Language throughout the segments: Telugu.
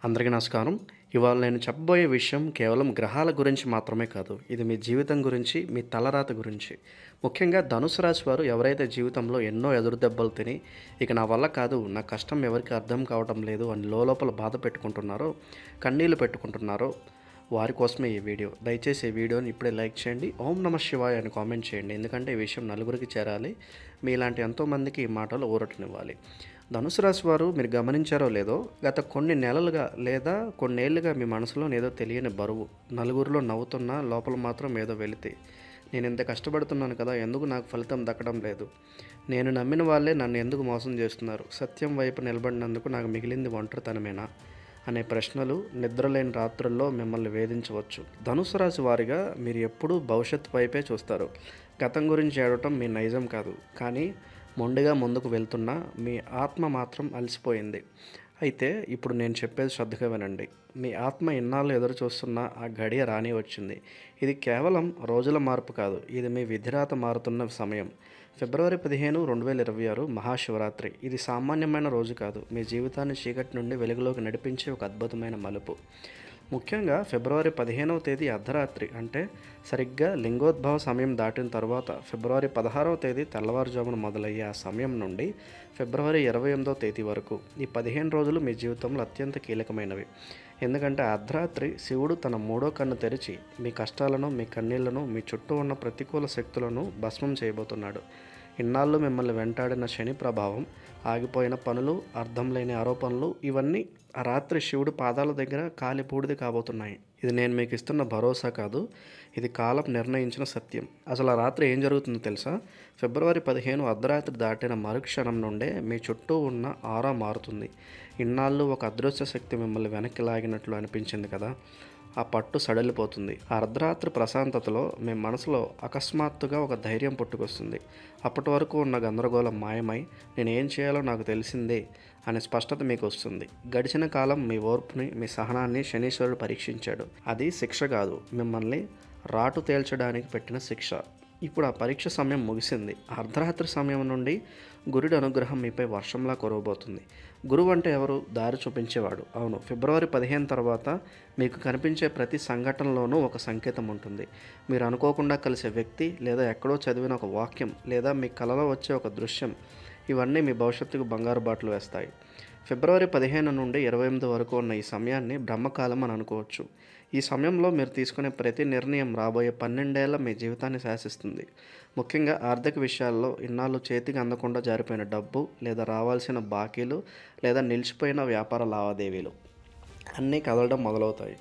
అందరికీ నమస్కారం. ఇవాళ నేను చెప్పబోయే విషయం కేవలం గ్రహాల గురించి మాత్రమే కాదు. ఇది మీ జీవితం గురించి, మీ తలరాత గురించి. ముఖ్యంగా ధనుసు రాశి వారు ఎవరైతే జీవితంలో ఎన్నో ఎదురుదెబ్బలు తిని, ఇక నా వల్ల కాదు, నా కష్టం ఎవరికీ అర్థం కావటం లేదు అని లోలోపల బాధ పెట్టుకుంటున్నారో, కన్నీళ్లు పెట్టుకుంటున్నారో వారి కోసమే ఈ వీడియో. దయచేసి ఈ వీడియోని ఇప్పుడే లైక్ చేయండి. ఓం నమః శివాయ అని కామెంట్ చేయండి. ఎందుకంటే ఈ విషయం నలుగురికి చేరాలి. మీలాంటి ఎంతోమందికి ఈ మాటలు ఊరటనివ్వాలి. ధనుసు రాశి వారు మీరు గమనించారో లేదో, గత కొన్ని నెలలుగా లేదా కొన్నేళ్లుగా మీ మనసులో ఏదో తెలియని బరువు, నలుగురిలో నవ్వుతున్నా లోపల మాత్రం ఏదో వెలితి. నేను ఇంత కష్టపడుతున్నాను కదా, ఎందుకు నాకు ఫలితం దక్కడం లేదు, నేను నమ్మిన వాళ్ళే నన్ను ఎందుకు మోసం చేస్తున్నారు, సత్యం వైపు నిలబడినందుకు నాకు మిగిలింది ఒంటరితనమేనా అనే ప్రశ్నలు నిద్రలేని రాత్రుల్లో మిమ్మల్ని వేధించవచ్చు. ధనుసు రాశి వారిగా మీరు ఎప్పుడూ భవిష్యత్తు వైపే చూస్తారు. గతం గురించి ఏడవటం మీ నైజం కాదు, కానీ మొండిగా ముందుకు వెళ్తున్న మీ ఆత్మ మాత్రం అలసిపోయింది. అయితే ఇప్పుడు నేను చెప్పేది శ్రద్ధగా వినండి. మీ ఆత్మ ఇన్నాళ్ళు ఎదురు చూస్తున్న ఆ గడియ రాని వచ్చింది. ఇది కేవలం రోజుల మార్పు కాదు, ఇది మీ విధిరాత మారుతున్న సమయం. ఫిబ్రవరి 15, 2026 మహాశివరాత్రి. ఇది సామాన్యమైన రోజు కాదు, మీ జీవితాన్ని చీకటి నుండి వెలుగులోకి నడిపించే ఒక అద్భుతమైన మలుపు. ముఖ్యంగా ఫిబ్రవరి 15వ తేదీ అర్ధరాత్రి, అంటే సరిగ్గా లింగోద్భవ సమయం దాటిన తర్వాత ఫిబ్రవరి 16వ తేదీ తెల్లవారుజామున మొదలయ్యే ఆ సమయం నుండి ఫిబ్రవరి 28వ తేదీ వరకు ఈ 15 రోజులు మీ జీవితంలో అత్యంత కీలకమైనవి. ఎందుకంటే అర్ధరాత్రి శివుడు తన మూడో కన్ను తెరిచి మీ కష్టాలను, మీ కన్నీళ్లను, మీ చుట్టూ ఉన్న ప్రతికూల శక్తులను భస్మం చేయబోతున్నాడు. ఇన్నాళ్ళు మిమ్మల్ని వెంటాడిన శని ప్రభావం, ఆగిపోయిన పనులు, అర్థం లేని ఆరోపణలు, ఇవన్నీ ఆ రాత్రి శివుడి పాదాల దగ్గర కాలిపూడిది కాబోతున్నాయి. ఇది నేను మీకు ఇస్తున్న భరోసా కాదు, ఇది కాలం నిర్ణయించిన సత్యం. అసలు ఆ రాత్రి ఏం జరుగుతుందో తెలుసా? ఫిబ్రవరి 15 అర్ధరాత్రి దాటిన మరుక్షణం నుండే మీ చుట్టూ ఉన్న ఆరా మారుతుంది. ఇన్నాళ్ళు ఒక అదృశ్య శక్తి మిమ్మల్ని వెనక్కి లాగినట్లు అనిపించింది కదా, ఆ పట్టు సడలిపోతుంది. ఆ అర్ధరాత్రి ప్రశాంతతలో మీ మనసులో అకస్మాత్తుగా ఒక ధైర్యం పుట్టుకొస్తుంది. అప్పటి వరకు ఉన్న గందరగోళం మాయమై, నేను ఏం చేయాలో నాకు తెలిసిందే అనే స్పష్టత మీకు వస్తుంది. గడిచిన కాలం మీ ఓర్పుని, మీ సహనాన్ని శనీశ్వరుడు పరీక్షించాడు. అది శిక్ష కాదు, మిమ్మల్ని రాటు తేల్చడానికి పెట్టిన శిక్ష. ఇప్పుడు ఆ పరీక్ష సమయం ముగిసింది. అర్ధరాత్రి సమయం నుండి గురుడి అనుగ్రహం మీపై వర్షంలా కురవబోతుంది. గురువు అంటే ఎవరు? దారి చూపించేవాడు. అవును, ఫిబ్రవరి 15 తర్వాత మీకు కనిపించే ప్రతి సంఘటనలోనూ ఒక సంకేతం ఉంటుంది. మీరు అనుకోకుండా కలిసే వ్యక్తి, లేదా ఎక్కడో చదివిన ఒక వాక్యం, లేదా మీ కలలో వచ్చే ఒక దృశ్యం, ఇవన్నీ మీ భవిష్యత్తుకు బంగారు బాటలు వేస్తాయి. ఫిబ్రవరి 15 నుండి 28 వరకు ఉన్న ఈ సమయాన్ని బ్రహ్మకాలం అని అనుకోవచ్చు. ఈ సమయంలో మీరు తీసుకునే ప్రతి నిర్ణయం రాబోయే 12 ఏళ్ల మీ జీవితాన్ని శాసిస్తుంది. ముఖ్యంగా ఆర్థిక విషయాల్లో ఇన్నాళ్ళు చేతికి అందకుండా జారిపోయిన డబ్బు, లేదా రావాల్సిన బాకీలు, లేదా నిలిచిపోయిన వ్యాపార లావాదేవీలు అన్నీ కదలడం మొదలవుతాయి.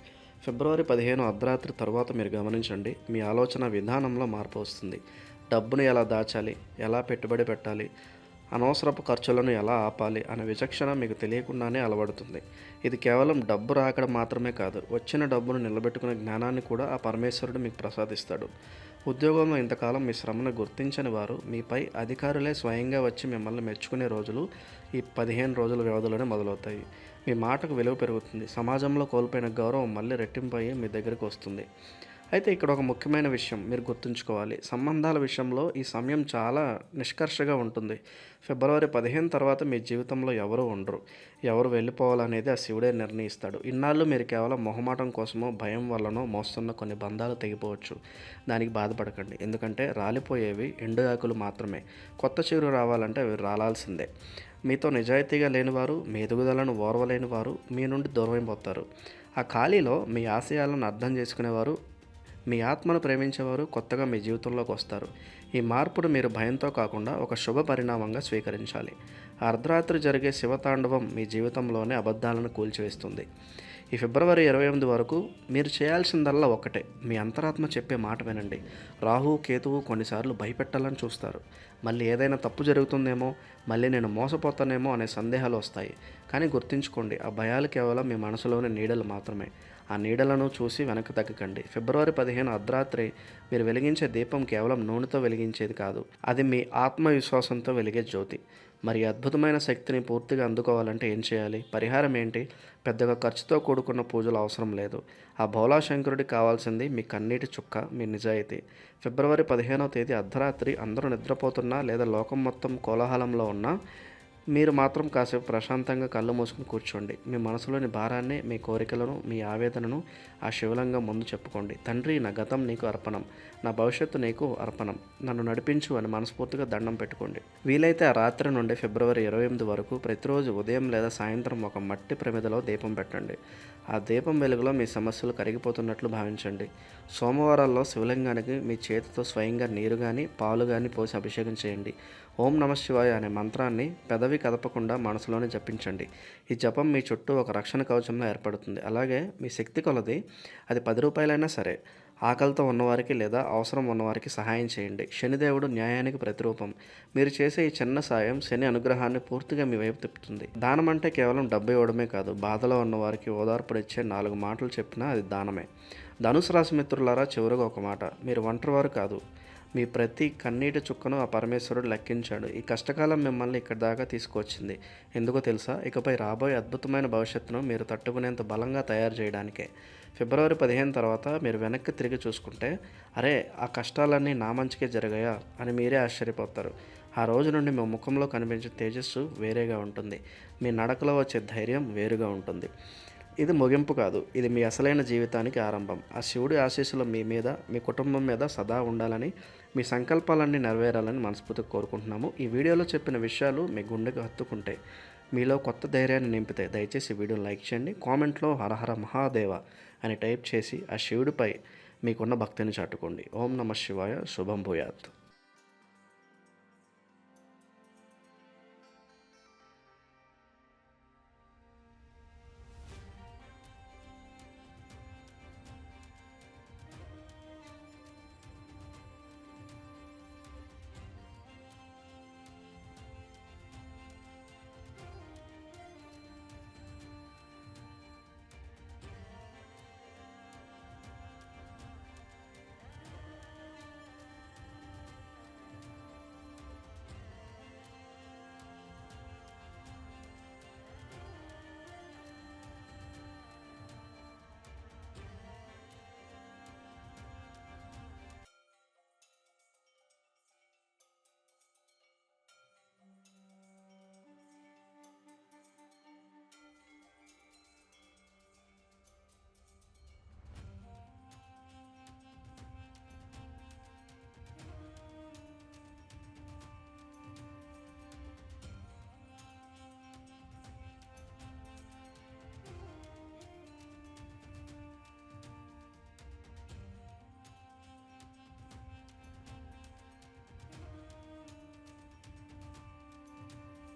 ఫిబ్రవరి 15 అర్ధరాత్రి తర్వాత మీరు గమనించండి, మీ ఆలోచన విధానంలో మార్పు వస్తుంది. డబ్బును ఎలా దాచాలి, ఎలా పెట్టుబడి పెట్టాలి, అనవసరపు ఖర్చులను ఎలా ఆపాలి అనే విచక్షణ మీకు తెలియకుండానే అలవడుతుంది. ఇది కేవలం డబ్బు రాకడం మాత్రమే కాదు, వచ్చిన డబ్బును నిలబెట్టుకునే జ్ఞానాన్ని కూడా ఆ పరమేశ్వరుడు మీకు ప్రసాదిస్తాడు. ఉద్యోగంలో ఇంతకాలం మీ శ్రమను గుర్తించని వారు, మీపై అధికారులే స్వయంగా వచ్చి మిమ్మల్ని మెచ్చుకునే రోజులు ఈ 15 రోజుల వ్యవధిలోనే మొదలవుతాయి. మీ మాటకు విలువ పెరుగుతుంది. సమాజంలో కోల్పోయిన గౌరవం మళ్ళీ రెట్టింపు అయ్యి మీ దగ్గరికి వస్తుంది. అయితే ఇక్కడ ఒక ముఖ్యమైన విషయం మీరు గుర్తుంచుకోవాలి. సంబంధాల విషయంలో ఈ సమయం చాలా నిష్కర్షగా ఉంటుంది. ఫిబ్రవరి 15 తర్వాత మీ జీవితంలో ఎవరు ఉండరు. ఎవరు వెళ్ళిపోవాలనేది ఆ శివుడే నిర్ణయిస్తాడు. ఇన్నాళ్ళు మీరు కేవలం మొహమాటం కోసమో, భయం వల్లనో మోస్తున్న కొన్ని బంధాలు తెగిపోవచ్చు. దానికి బాధపడకండి, ఎందుకంటే రాలిపోయేవి ఎండు ఆకులు మాత్రమే. కొత్త చిగురు రావాలంటే అవి రాలాల్సిందే. మీతో నిజాయితీగా లేనివారు, మీ ఎదుగుదలను ఓర్వలేని వారు మీ నుండి దూరమైపోతారు. ఆ ఖాళీలో మీ ఆశయాలను అర్థం చేసుకునేవారు, మీ ఆత్మను ప్రేమించేవారు కొత్తగా మీ జీవితంలోకి వస్తారు. ఈ మార్పును మీరు భయంతో కాకుండా ఒక శుభ పరిణామంగా స్వీకరించాలి. అర్ధరాత్రి జరిగే శివతాండవం మీ జీవితంలోనే అబద్ధాలను కూల్చివేస్తుంది. ఈ ఫిబ్రవరి 28 వరకు మీరు చేయాల్సిందల్లా ఒక్కటే, మీ అంతరాత్మ చెప్పే మాట వినండి. రాహు, కేతువు కొన్నిసార్లు భయపెట్టాలని చూస్తారు. మళ్ళీ ఏదైనా తప్పు జరుగుతుందేమో, మళ్ళీ నేను మోసపోతానేమో అనే సందేహాలు వస్తాయి. కానీ గుర్తుంచుకోండి, ఆ భయాలు కేవలం మీ మనసులోని నీడలు మాత్రమే. ఆ నీడలను చూసి వెనక్కి తగ్గకండి. ఫిబ్రవరి 15 అర్ధరాత్రి మీరు వెలిగించే దీపం కేవలం నూనెతో వెలిగించేది కాదు, అది మీ ఆత్మవిశ్వాసంతో వెలిగే జ్యోతి. మరి అద్భుతమైన శక్తిని పూర్తిగా అందుకోవాలంటే ఏం చేయాలి? పరిహారం ఏంటి? పెద్దగా ఖర్చుతో కూడుకున్న పూజలు అవసరం లేదు. ఆ భోళాశంకరుడికి కావాల్సింది మీ కన్నీటి చుక్క, మీ నిజాయితీ. ఫిబ్రవరి 15వ తేదీ అర్ధరాత్రి అందరూ నిద్రపోతున్నా లేదా లోకం మొత్తం కోలాహలంలో ఉన్నా మీరు మాత్రం కాసేపు ప్రశాంతంగా కళ్ళు మూసుకుని కూర్చోండి. మీ మనసులోని భారాన్ని, మీ కోరికలను, మీ ఆవేదనను ఆ శివలింగం ముందు చెప్పుకోండి. తండ్రి, నా గతం నీకు అర్పణం, నా భవిష్యత్తు నీకు అర్పణం, నన్ను నడిపించు అని మనస్ఫూర్తిగా దండం పెట్టుకోండి. వీలైతే ఆ రాత్రి నుండి ఫిబ్రవరి 28 వరకు ప్రతిరోజు ఉదయం లేదా సాయంత్రం ఒక మట్టి ప్రమిదలో దీపం పెట్టండి. ఆ దీపం వెలుగులో మీ సమస్యలు కరిగిపోతున్నట్లు భావించండి. సోమవారాల్లో శివలింగానికి మీ చేతితో స్వయంగా నీరు కానీ పాలు కానీ పోసి అభిషేకం చేయండి. ఓం నమ శివాయ అనే మంత్రాన్ని పెదవి కదపకుండా మనసులోనే జపించండి. ఈ జపం మీ చుట్టూ ఒక రక్షణ కవచంలో ఏర్పడుతుంది. అలాగే మీ శక్తి కొలది అది 10 రూపాయలైనా సరే ఆకలితో ఉన్నవారికి లేదా అవసరం ఉన్నవారికి సహాయం చేయండి. శనిదేవుడు న్యాయానికి ప్రతిరూపం. మీరు చేసే ఈ చిన్న సాయం శని అనుగ్రహాన్ని పూర్తిగా మీ వైపు తిప్పుతుంది. దానం అంటే కేవలం డబ్బు ఇవ్వడమే కాదు, బాధలో ఉన్నవారికి ఓదార్పునిచ్చే 4 మాటలు చెప్పినా అది దానమే. ధనుసు రాశి మిత్రులారా, చివరిగా ఒక మాట: మీరు ఒంటరివారు కాదు. మీ ప్రతి కన్నీటి చుక్కను ఆ పరమేశ్వరుడు లెక్కించాడు. ఈ కష్టకాలం మిమ్మల్ని ఇక్కడి దాకా తీసుకొచ్చింది ఎందుకో తెలుసా? ఇకపై రాబోయే అద్భుతమైన భవిష్యత్తును మీరు తట్టుకునేంత బలంగా తయారు చేయడానికే. ఫిబ్రవరి 15 తర్వాత మీరు వెనక్కి తిరిగి చూసుకుంటే, అరే, ఆ కష్టాలన్నీ నా మంచికే జరిగాయా అని మీరే ఆశ్చర్యపోతారు. ఆ రోజు నుండి మీ ముఖంలో కనిపించే తేజస్సు వేరేగా ఉంటుంది. మీ నడకలో వచ్చే ధైర్యం వేరుగా ఉంటుంది. ఇది ముగింపు కాదు, ఇది మీ అసలైన జీవితానికి ఆరంభం. ఆ శివుడి ఆశీస్సులు మీ మీద, మీ కుటుంబం మీద సదా ఉండాలని, మీ సంకల్పాలన్నీ నెరవేరాలని మనస్ఫూర్తిగా కోరుకుంటున్నాము. ఈ వీడియోలో చెప్పిన విషయాలు మీ గుండెకు హత్తుకుంటే, మీలో కొత్త ధైర్యాన్ని నింపితే దయచేసి వీడియోని లైక్ చేయండి. కామెంట్లో హరహర మహాదేవ అని టైప్ చేసి ఆ శివుడిపై మీకున్న భక్తిని చాటుకోండి. ఓం నమ శివాయ. శుభం భూయాత్.